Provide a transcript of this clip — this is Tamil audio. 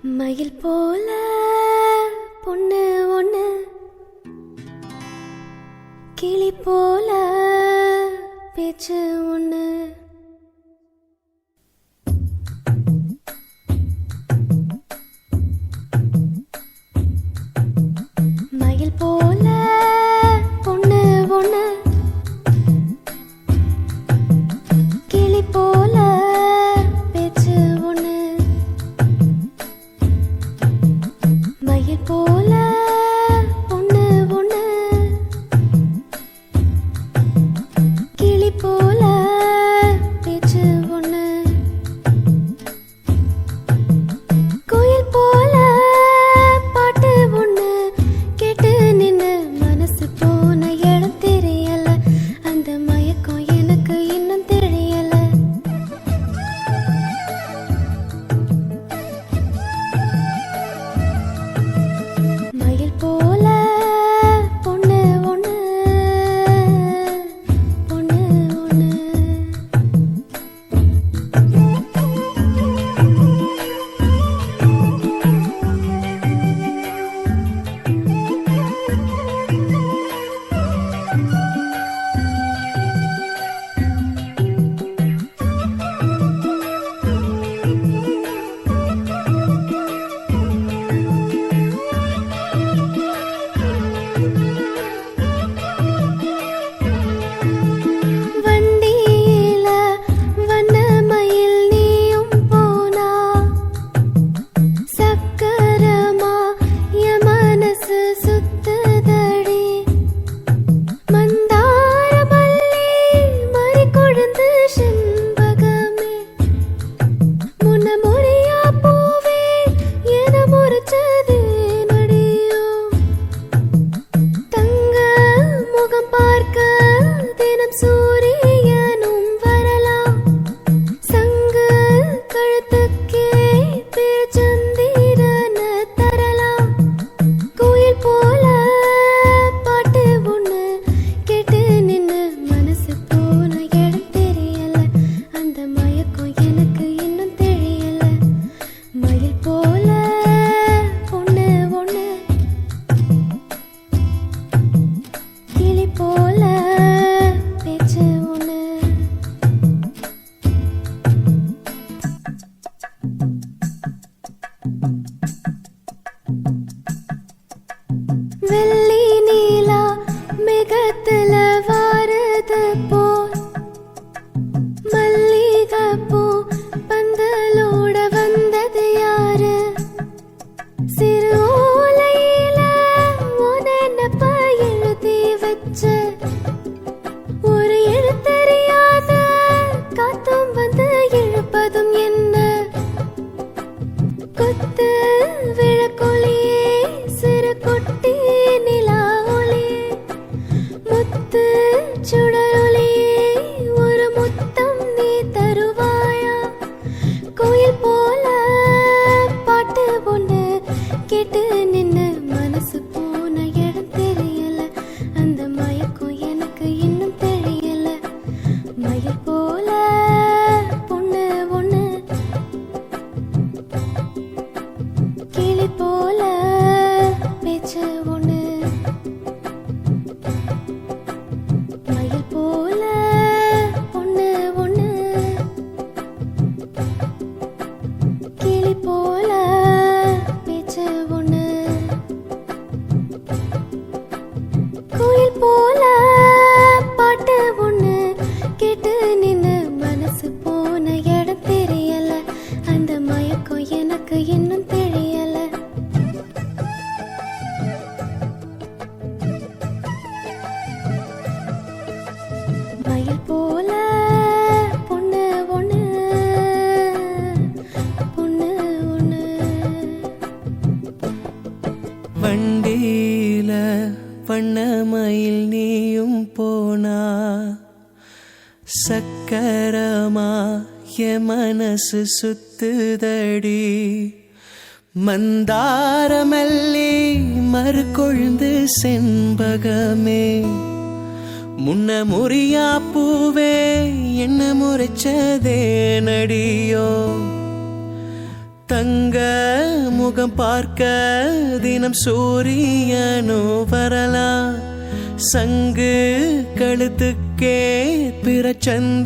மயில் போல பொண்ணு ஒண்ணு, கிளி போல பேச்சு ஒண்ணு. மயில் போல பொண்ணு ஒண்ணு, கிளி போல பேச்சு ஒண்ணு. மயில் போல பொண்ணு ஒண்ணு, கிளி போல பேச்சு ஒண்ணு. கோயில் போல பாட்டு ஒண்ணு கேட்டு நின்னு மனசு போன இடம் தெரியல, அந்த மயக்கம் எனக்கு இன்னும் தெரியல. மயில் போல பொண்ணு ஒண்ணு, பொண்ணு ஒண்ணு. வண்டியில வண்ணமயில் நீயும் போனா, சக்கரமா என் மனசு சுத்துதடி. மந்தார மல்லி மறிகொழுந்து செண்பகமே, முன்ன முறியா பூவே என முறிச்சதே நடியோ. தங்க முகம் பார்க்க தினம் சூரியனும் வரலாம், சங்கு கழுத்துக்கே பேர் சந்திரன தரலாம். கோயில் போல பாட்டு ஒண்ணு கேட்டு நின்னு மனசு போன இடம் தெரியல, அந்த மயக்கம் எனக்கு இன்னும் தெரியல. மயில் போல பொண்ணு ஒண்ணு, கிளி போல பேச்சு ஒண்ணு. வெள்ளி நீலா மேகத்துல வாரது போல், மல்லிகைப்பூ பந்தலோட வந்தது யாரு? சிறு ஓலையில உனப்ப எழுதி வச்ச ஒரு எழுத்தறியாத காத்தும் வந்து இழுப்பதும் என்ன? கொத்து விளக்கொளியே சிறு குட்டி நிலா ஒளியே, முத்து சுடரொளியே ஒரு முத்தம் நீ தருவாயா? கோயில் போல பாட்டு ஒண்ணு கேட்டு நின்னு மனசு போன இடம் தெரியல, அந்த மயக்கம் எனக்கு இன்னும் தெரியல. மயில் போல பொண்ணு ஒண்ணு, கிளி போல பேச்சு ஒண்ணு. மயில் போல பொண்ணு ஒண்ணு, கிளி போல பேச்சு ஒண்ணு. கோயில் போல பாட்டு ஒண்ணு கேட்டு நின்னு மனசு போன இடம் தெரியல, அந்த மயக்கம் எனக்கு இன்னும் தெரியல. மயில் போல பொண்ணு ஒண்ணு, பொண்ணு ஒண்ணு. வண்டியில வண்ணமயில் நீயும் போனா, சக்கரமா என் மனசு சுத்துதடி. மந்தார மல்லி மறுகொழுந்து செண்பகமே, முன்ன முறியா பூவே என்ன முறைச்சதே நடியோ. தங்க முகம் பார்க்க தினம் சூரியனோ வரலாம். சங்கு கழுத்துக்கே பிற சந்தி